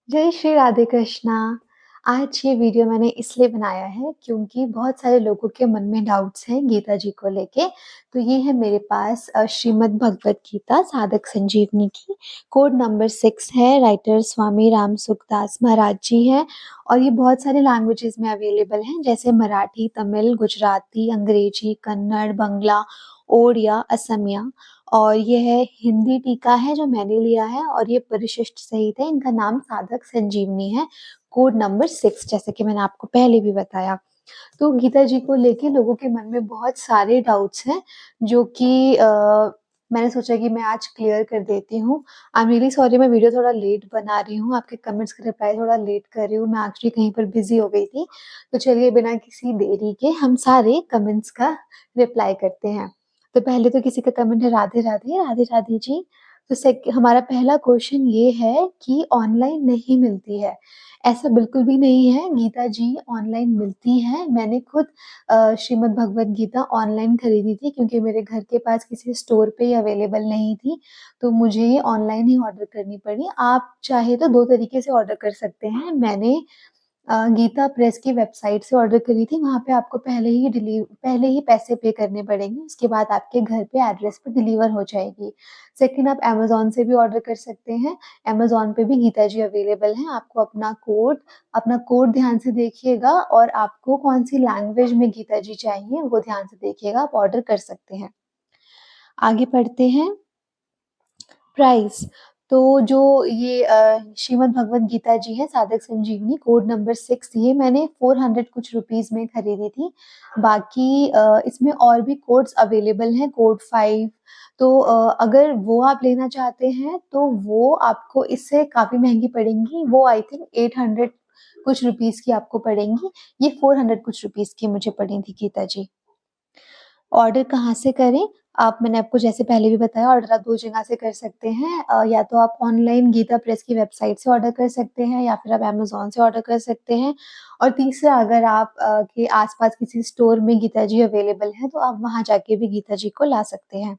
जय श्री राधे कृष्णा। आज ये वीडियो मैंने इसलिए बनाया है क्योंकि बहुत सारे लोगों के मन में डाउट्स हैं गीता जी को लेके। तो ये है मेरे पास श्रीमद् भगवत गीता साधक संजीवनी की। कोड नंबर 6 है। राइटर स्वामी राम सुखदास महाराज जी हैं और ये बहुत सारे लैंग्वेजेस में अवेलेबल हैं, जैसे मराठी, तमिल, गुजराती, अंग्रेजी, कन्नड़, बंगला, ओडिया, असमिया। और ये है हिंदी टीका है जो मैंने लिया है और ये परिशिष्ट सहित है। इनका नाम साधक संजीवनी है। कोड नंबर 6, जैसे कि मैंने आपको पहले भी बताया। तो गीता जी को लेके लोगों के मन में बहुत सारे डाउट्स हैं जो कि मैंने सोचा कि मैं आज क्लियर कर देती हूँ। आई एम रियली सॉरी, मैं वीडियो थोड़ा लेट बना रही हूँ, आपके कमेंट्स का रिप्लाई थोड़ा लेट कर रही हूँ। मैं एक्चुअली कहीं पर बिजी हो गई थी। तो चलिए बिना किसी देरी के हम सारे कमेंट्स का रिप्लाई करते हैं। तो पहले तो किसी का कमेंट है, राधे राधे, राधे राधे जी। तो हमारा पहला क्वेश्चन ये है कि ऑनलाइन नहीं मिलती है। ऐसा बिल्कुल भी नहीं है, गीता जी ऑनलाइन मिलती है। मैंने खुद श्रीमद् भगवत गीता ऑनलाइन खरीदी थी क्योंकि मेरे घर के पास किसी स्टोर पे ये अवेलेबल नहीं थी, तो मुझे ये ऑनलाइन ही ऑर्डर करनी पड़ी। आप चाहे तो 2 तरीके से ऑर्डर कर सकते हैं। मैंने गीता प्रेस की वेबसाइट से ऑर्डर करी थी। वहाँ पे आपको पहले ही पैसे पे करने पड़ेंगे, उसके बाद आपके घर पे एड्रेस पे डिलीवर हो जाएगी। सेकंड, आप अमेज़न से भी ऑर्डर कर सकते हैं। अमेज़न पे भी गीता जी अवेलेबल हैं। आपको अपना कोड ध्यान से देखिएगा और आपको कौन-सी लैंग्वेज में गीता जी चाहिए वो ध्यान से देखिएगा, आप ऑर्डर कर सकते हैं। आगे बढ़ते हैं। प्राइस। तो जो ये श्रीमद् भगवत गीता जी है साधक संजीवनी कोड नंबर 6, ये मैंने 400 कुछ रुपीस में खरीदी थी। बाकी इसमें और भी कोड्स अवेलेबल हैं, कोड 5। तो अगर वो आप लेना चाहते हैं तो वो आपको इससे काफ़ी महंगी पड़ेंगी। वो आई थिंक 800 कुछ रुपीस की आपको पड़ेंगी। ये 400 कुछ रुपीस की मुझे पड़ी थी गीता जी। ऑर्डर कहाँ से करें? मैंने आपको जैसे पहले भी बताया, ऑर्डर आप 2 जगह से कर सकते हैं। या तो आप ऑनलाइन गीता प्रेस की वेबसाइट से ऑर्डर कर सकते हैं या फिर आप अमेज़न से ऑर्डर कर सकते हैं। और तीसरा, अगर आप के आस-पास किसी स्टोर में गीता जी अवेलेबल है तो आप वहाँ जाके भी गीता जी को ला सकते हैं।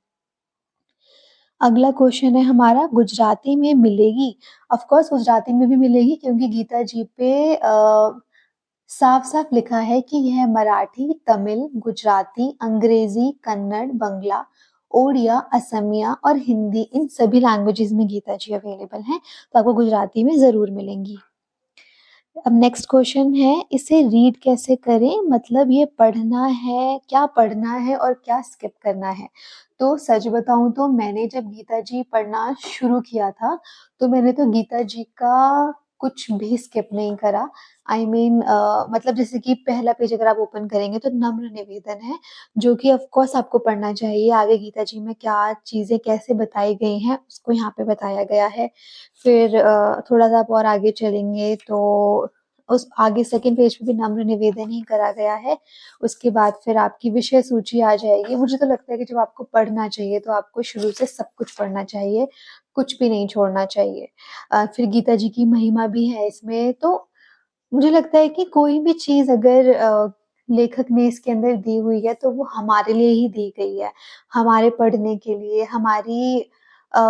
अगला क्वेश्चन है हमारा, गुजराती में मिलेगी? ऑफ कोर्स गुजराती में भी मिलेगी क्योंकि गीता जी पे साफ-साफ लिखा है कि यह मराठी, तमिल, गुजराती, अंग्रेजी, कन्नड़, बंगला, ओडिया, असमिया और हिंदी, इन सभी लैंग्वेजेस में गीता जी अवेलेबल हैं, तो आपको गुजराती में ज़रूर मिलेंगी। अब नेक्स्ट क्वेश्चन है, इसे रीड कैसे करें? मतलब ये पढ़ना है, क्या पढ़ना है और क्या स्किप करना है? तो सच बताऊँ तो मैंने जब गीता जी पढ़ना शुरू किया था, तो मैंने तो गीता जी का कुछ भी स्किप नहीं करा। आई मीन मतलब जैसे कि पहला पेज अगर आप ओपन करेंगे तो नम्र निवेदन है, जो कि ऑफ कोर्स आपको पढ़ना चाहिए। आगे गीता जी में क्या चीज़ें कैसे बताई गई हैं, उसको यहाँ पे बताया गया है। फिर थोड़ा-सा आप और आगे चलेंगे तो उस आगे सेकंड पेज पे भी नम्र निवेदन ही करा गया है। उसके बाद फिर आपकी विषय सूची आ जाएगी। मुझे तो लगता है कि जब आपको पढ़ना चाहिए तो आपको शुरू से सब कुछ पढ़ना चाहिए, कुछ भी नहीं छोड़ना चाहिए। फिर गीता जी की महिमा भी है इसमें, तो मुझे लगता है कि कोई भी चीज़ अगर लेखक ने इसके अंदर दी हुई है तो वो हमारे लिए ही दी गई है। हमारे पढ़ने के लिए, हमारी अ,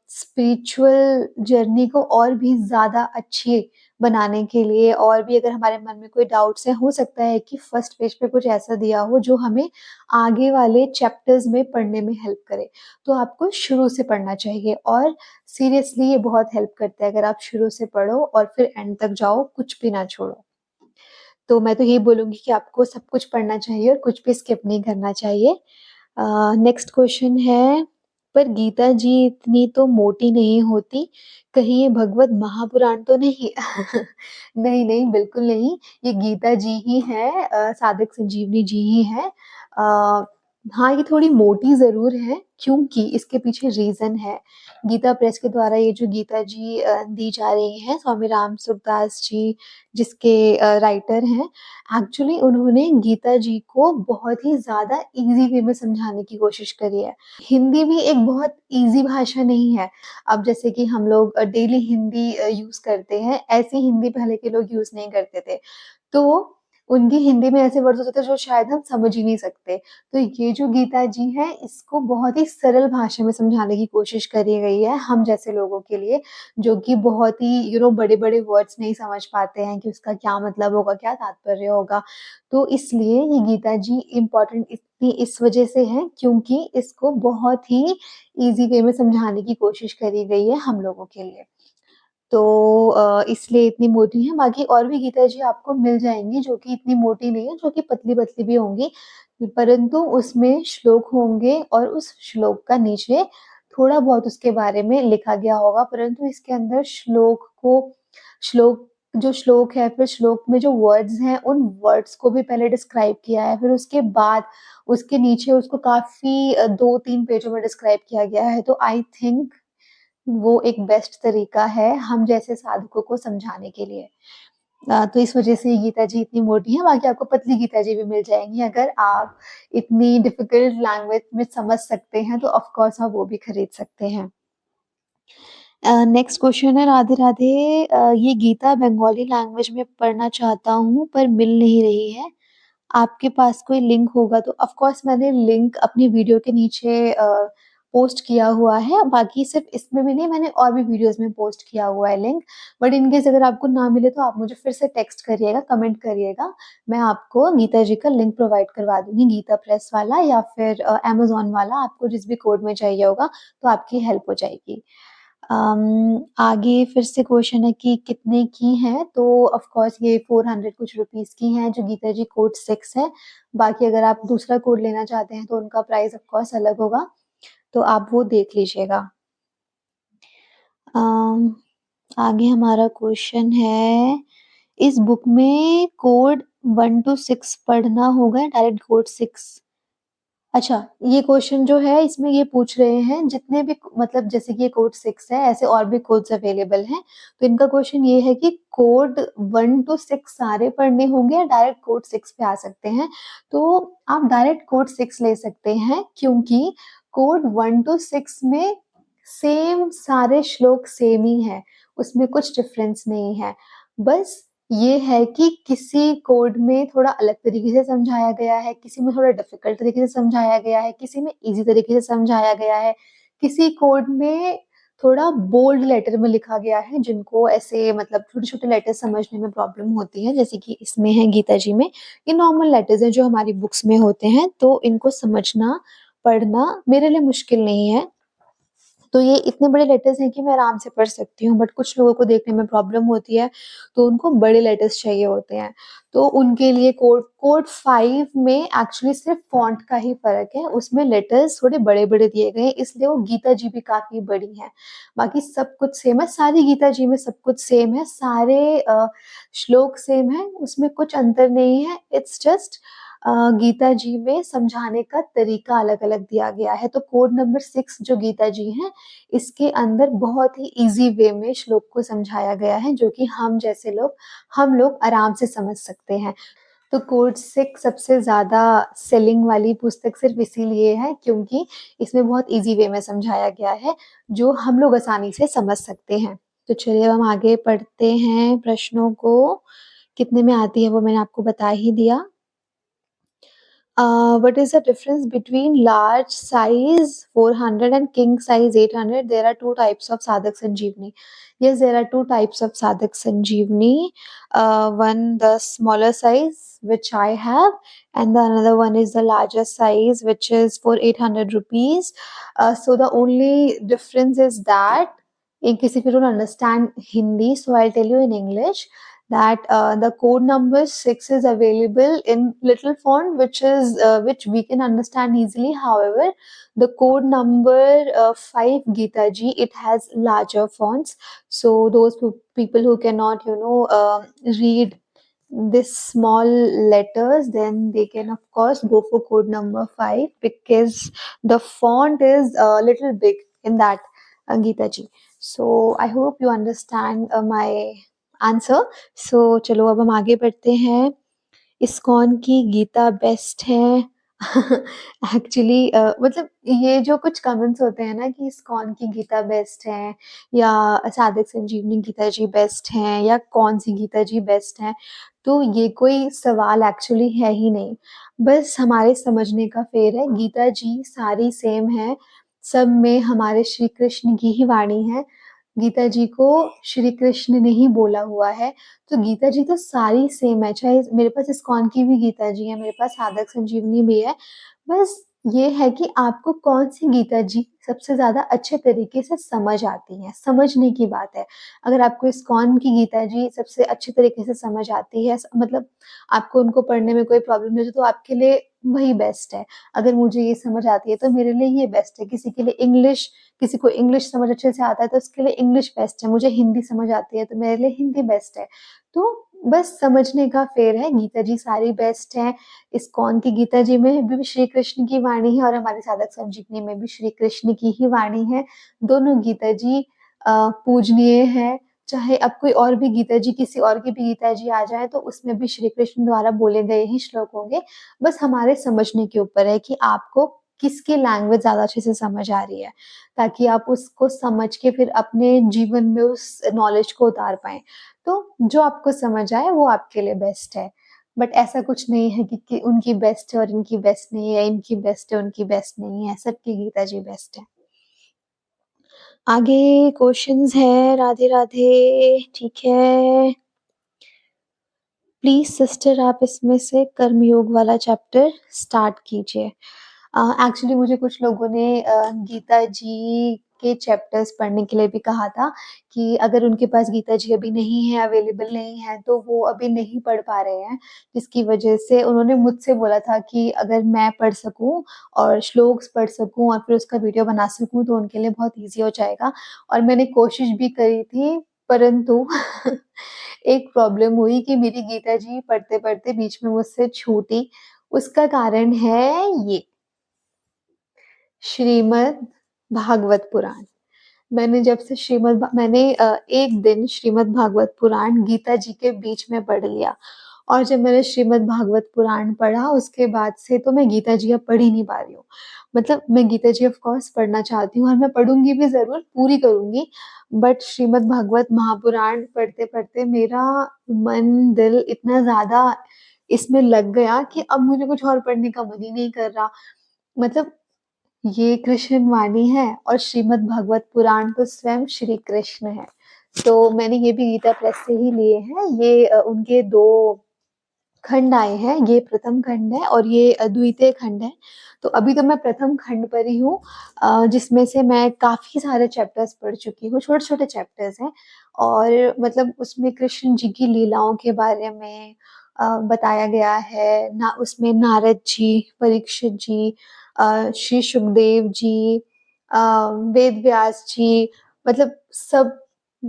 स्पिरिचुअल जर्नी को और भी ज़्यादा अच्छी बनाने के लिए, और भी अगर हमारे मन में कोई डाउट्स हैं, हो सकता है कि फर्स्ट पेज पे कुछ ऐसा दिया हो जो हमें आगे वाले चैप्टर्स में पढ़ने में हेल्प करे। तो आपको शुरू से पढ़ना चाहिए और सीरियसली ये बहुत हेल्प करता है अगर आप शुरू से पढ़ो और फिर एंड तक जाओ, कुछ भी ना छोड़ो। तो मैं तो यही बोलूँगी कि आपको सब कुछ पढ़ना चाहिए और कुछ भी स्किप नहीं करना चाहिए। नेक्स्ट क्वेश्चन है, पर गीता जी इतनी तो मोटी नहीं होती, कहीं ये भगवत महापुराण तो नहीं? नहीं, नहीं, बिल्कुल नहीं। ये गीता जी ही हैं, साधक संजीवनी जी ही हैं। हाँ, ये थोड़ी मोटी ज़रूर है क्योंकि इसके पीछे रीज़न है। गीता प्रेस के द्वारा ये जो गीता जी दी जा रही हैं, स्वामी राम सुखदास जी जिसके राइटर हैं, एक्चुअली उन्होंने गीता जी को बहुत ही ज़्यादा ईज़ी वे में समझाने की कोशिश करी है। हिंदी भी एक बहुत ईज़ी भाषा नहीं है। अब जैसे कि हम लोग डेली हिंदी यूज़ करते हैं, ऐसी हिंदी पहले के लोग यूज़ नहीं करते थे। तो उनकी हिंदी में ऐसे वर्ड्स होते हैं जो शायद हम समझ ही नहीं सकते। तो ये जो गीता जी हैं, इसको बहुत ही सरल भाषा में समझाने की कोशिश करी गई है हम जैसे लोगों के लिए, जो कि बहुत ही बड़े-बड़े वर्ड्स नहीं समझ पाते हैं कि उसका क्या मतलब होगा, क्या तात्पर्य होगा। तो इसलिए ये गीता जी इम्पोर्टेंट इतनी इस वजह से है क्योंकि इसको बहुत ही ईज़ी वे में समझाने की कोशिश करी गई है हम लोगों के लिए। तो इसलिए इतनी मोटी हैं, बाकी और भी गीता जी आपको मिल जाएँगी जो कि इतनी मोटी नहीं है, जो कि पतली-पतली भी होंगी, परंतु उसमें श्लोक होंगे और उस श्लोक का नीचे थोड़ा-बहुत उसके बारे में लिखा गया होगा, परंतु इसके अंदर श्लोक जो श्लोक है, फिर श्लोक में जो वर्ड्स हैं, उन वर्ड्स को भी पहले डिस्क्राइब किया है, फिर उसके बाद उसके नीचे उसको काफ़ी 2-3 पेजों में डिस्क्राइब किया गया है। तो आई थिंक वो एक बेस्ट तरीका है हम जैसे साधकों को समझाने के लिए। तो इस वज़ह से गीता जी इतनी मोटी हैं, बाकी आपको पतली गीता जी भी मिल जाएँगी अगर आप इतनी डिफ़िकल्ट लैंग्वेज में समझ सकते हैं, तो ऑफ़ कोर्स आप वो भी खरीद सकते हैं। नेक्स्ट क्वेश्चन है राधे-राधे ये गीता बंगाली लैंग्वेज में पढ़ना चाहता हूँ पर मिल नहीं रही है। आपके पास कोई लिंक होगा तो ऑफ़ कोर्स मैंने लिंक अपनी वीडियो के नीचे पोस्ट किया हुआ है, बाकी सिर्फ़ इसमें भी नहीं मैंने और भी वीडियोज़ में पोस्ट किया हुआ है लिंक। बट इन केस अगर आपको ना मिले तो आप मुझे फिर से टेक्स्ट करिएगा, कमेंट करिएगा। मैं आपको गीता जी का लिंक प्रोवाइड करवा दूँगी, गीता प्रेस वाला या फिर अमेज़न वाला, आपको जिस भी कोड में चाहिए होगा, तो आपकी हेल्प हो जाएगी। आगे फिर से क्वेश्चन है कि कितने की हैं? तो ऑफ़ कोर्स ये 400 कुछ रुपीज़ की हैं जो गीता जी कोड 6 है। बाकी अगर आप दूसरा कोड लेना चाहते हैं तो उनका प्राइस ऑफ़ कोर्स अलग होगा, तो आप वो देख लीजिएगा। अम, आगे हमारा क्वेश्चन है, इस बुक में कोड 1 टू 6 पढ़ना होगा या डायरेक्ट कोड 6? अच्छा, ये क्वेश्चन जो है इसमें ये पूछ रहे हैं जितने भी मतलब जैसे कि ये कोड 6 है, ऐसे और भी कोड्स अवेलेबल हैं। तो इनका क्वेश्चन ये है कि कोड 1 टू 6 सारे पढ़ने होंगे या डायरेक्ट कोड 6 पे आ सकते हैं? तो आप डायरेक्ट कोड 6 ले सकते हैं क्योंकि कोड 1 टू 6 में सेम सारे श्लोक सेम ही हैं, उसमें कुछ डिफरेंस नहीं है। बस ये है कि किसी कोड में थोड़ा अलग तरीके से समझाया गया है, किसी में थोड़ा डिफ़िकल्ट तरीके से समझाया गया है, किसी में ईज़ी तरीके से समझाया गया है, किसी कोड में थोड़ा बोल्ड लेटर में लिखा गया है, जिनको ऐसे मतलब छोटे-छोटे लेटर्स समझने में प्रॉब्लम होती है, जैसे कि इसमें है गीता जी में। ये नॉर्मल लेटर्स हैं जो हमारी बुक्स में होते हैं, तो इनको समझना, पढ़ना मेरे लिए मुश्किल नहीं है। तो ये इतने बड़े लेटर्स हैं कि मैं आराम से पढ़ सकती हूँ, बट कुछ लोगों को देखने में प्रॉब्लम होती है, तो उनको बड़े लेटर्स चाहिए होते हैं। तो उनके लिए कोड कोड 5 में एक्चुअली सिर्फ़ फ़ॉन्ट का ही फ़र्क है, उसमें लेटर्स थोड़े बड़े-बड़े दिए गए हैं, इसलिए वो गीता जी भी काफ़ी बड़ी हैं। बाकी सब कुछ सेम है, सारी गीता जी में सब कुछ सेम है, सारे श्लोक सेम हैं, उसमें कुछ अंतर नहीं है, इट्स जस्ट गीता जी में समझाने का तरीका अलग-अलग दिया गया है। तो कोड नंबर 6 जो गीता जी हैं, इसके अंदर बहुत ही ईज़ी वे में श्लोक को समझाया गया है, जो कि हम लोग आराम से समझ सकते हैं। तो कोड 6 सबसे ज़्यादा सेलिंग वाली पुस्तक सिर्फ़ इसीलिए है क्योंकि इसमें बहुत ईज़ी वे में समझाया गया है, जो हम लोग आसानी से समझ सकते हैं। तो चलिए अब हम आगे पढ़ते हैं प्रश्नों को, कितने में आती है वो मैंने आपको बता ही दिया। What is the difference between large size 400 and king size 800? There are two types of Sadhak Sanjeevani. Yes, there are two types of Sadhak Sanjeevani. One the smaller size, which I have, and the another one is the larger size, which is for 800 rupees. So the only difference is that, in case if you don't understand Hindi, so I'll tell you in English that the code number 6 is available in little font which we can understand easily. However, the code number 5 Gita ji, it has larger fonts, so those people who cannot read this small letters, then they can of course go for code number 5 because the font is a little big in that Gita ji. So I hope you understand my answer. So चलो अब हम आगे बढ़ते हैं। ISKCON की Gita best है। Actually मतलब ये जो कुछ कमेंट्स होते हैं ना कि इस्कॉन की गीता बेस्ट है या साधक संजीवनी गीता जी बेस्ट हैं या कौन-सी गीता जी बेस्ट है, तो ये कोई सवाल एक्चुअली है ही नहीं। बस हमारे समझने का फेर है, गीता जी सारी सेम है, सब में हमारे श्री कृष्ण की ही वाणी है। गीता जी को श्री कृष्ण ने ही बोला हुआ है, तो गीता जी तो सारी सेम है, चाहे मेरे पास इस्कॉन की भी गीता जी है, मेरे पास साधक संजीवनी भी है। बस ये है कि आपको कौन-सी गीता जी सबसे ज़्यादा अच्छे तरीके से समझ आती है, समझने की बात है। अगर आपको इस्कॉन की गीता जी सबसे अच्छे तरीके से समझ आती है, स मतलब आपको उनको पढ़ने में कोई प्रॉब्लम नहीं होती, तो आपके लिए वही बेस्ट है। अगर मुझे ये समझ आती है, तो मेरे लिए ये बेस्ट है। किसी को इंग्लिश समझ अच्छे से आता है, तो उसके लिए इंग्लिश बेस्ट है। मुझे हिंदी समझ आती है, तो मेरे लिए हिंदी बेस्ट है। तो बस समझने का फेर है, गीता जी सारी बेस्ट हैं। इस्कॉन की गीता जी में भी श्री कृष्ण की वाणी है और हमारे साधक संजीवनी में भी श्री कृष्ण की ही वाणी है। दोनों गीता जी पूजनीय हैं, चाहे अब कोई और भी गीता जी किसी और की भी गीता जी आ जाए तो उसमें भी श्री कृष्ण द्वारा बोले गए ही श्लोक होंगे। बस हमारे समझने के ऊपर है कि आपको किसकी लैंग्वेज ज़्यादा अच्छे से समझ आ रही है, ताकि आप उसको समझ के फिर अपने जीवन में उस नॉलेज को उतार पाएँ। तो जो आपको समझ आए वो आपके लिए बेस्ट है। बट ऐसा कुछ नहीं है कि उनकी बेस्ट है और इनकी बेस्ट नहीं है, इनकी बेस्ट है, उनकी बेस्ट नहीं है, सबकी गीता जी बेस्ट है। आगे क्वेश्चंस है, राधे राधे, ठीक है। प्लीज़ सिस्टर आप इसमें से कर्मयोग वाला चैप्टर स्टार्ट कीजिए। एक्चुअली मुझे कुछ लोगों ने गीता जी के चैप्टर्स पढ़ने के लिए भी कहा था कि अगर उनके पास गीता जी अभी नहीं है, अवेलेबल नहीं है, तो वो अभी नहीं पढ़ पा रहे हैं। जिसकी वजह से उन्होंने मुझसे बोला था कि अगर मैं पढ़ सकूँ और श्लोक्स पढ़ सकूँ और फिर उसका वीडियो बना सकूँ, तो उनके लिए बहुत ईज़ी हो जाएगा। और मैंने कोशिश भी करी थी, परंतु एक प्रॉब्लम हुई कि मेरी गीता जी पढ़ते-पढ़ते बीच में मुझसे छूटी। उसका कारण है ये, श्रीमद् भागवत पुराण। मैंने एक दिन श्रीमद् भागवत पुराण गीता जी के बीच में पढ़ लिया और जब मैंने श्रीमद् भागवत पुराण पढ़ा उसके बाद से तो मैं गीता जी अब पढ़ ही नहीं पा रही हूँ। मतलब मैं गीता जी ऑफ कोर्स पढ़ना चाहती हूँ और मैं पढ़ूँगी भी ज़रूर, पूरी करूँगी। बट श्रीमद् भागवत महापुराण पढ़ते-पढ़ते मेरा मन, दिल इतना ज़्यादा इसमें लग गया कि अब मुझे कुछ और पढ़ने का मन ही नहीं कर रहा। मतलब ये कृष्ण वाणी है और श्रीमद् भागवत पुराण तो स्वयं श्री कृष्ण है। तो मैंने ये भी गीता प्रेस से ही लिए हैं। ये उनके 2 खंड आए हैं। ये प्रथम खंड है और ये द्वितीय खंड है। तो अभी तो मैं प्रथम खंड पर ही हूँ, जिसमें से मैं काफ़ी सारे चैप्टर्स पढ़ चुकी हूँ, छोटे-छोटे चैप्टर्स हैं और मतलब उसमें कृष्ण जी की लीलाओं के बारे में बताया गया है। ना उसमें नारद जी, परीक्षित जी, श्री सुखदेव जी, अ, वेद व्यास जी, मतलब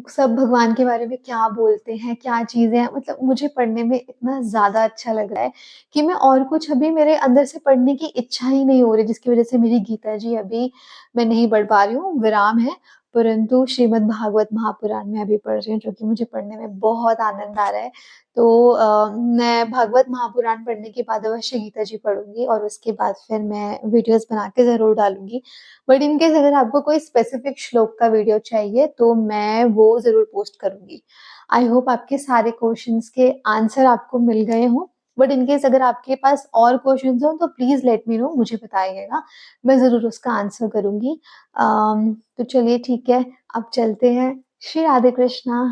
सब भगवान के बारे में क्या बोलते हैं, क्या चीज़ें हैं, मतलब मुझे पढ़ने में इतना ज़्यादा अच्छा लग रहा है कि मैं और कुछ अभी मेरे अंदर से पढ़ने की इच्छा ही नहीं हो रही, जिसकी वज़ह से मेरी गीता जी अभी मैं नहीं पढ़ पा रही हूँ, विराम है। परंतु श्रीमद् भागवत महापुराण मैं अभी पढ़ रही हूँ, जो कि मुझे पढ़ने में बहुत आनंद आ रहा है। तो मैं भागवत महापुराण पढ़ने के बाद अवश्य गीता जी पढ़ूँगी और उसके बाद फिर मैं वीडियोज़ बना के ज़रूर डालूँगी। बट इन केस अगर आपको कोई स्पेसिफिक श्लोक का वीडियो चाहिए तो मैं वो ज़रूर पोस्ट करूँगी। आई होप आपके सारे क्वेश्चंस के आंसर आपको मिल गए हों। बट इन केस अगर आपके पास और क्वेश्चंस हो तो प्लीज़ लेट मी नो, मुझे बताइएगा। मैं ज़रूर उसका आंसर करूँगी। तो चलिए ठीक है, अब चलते हैं। श्री राधे कृष्णा।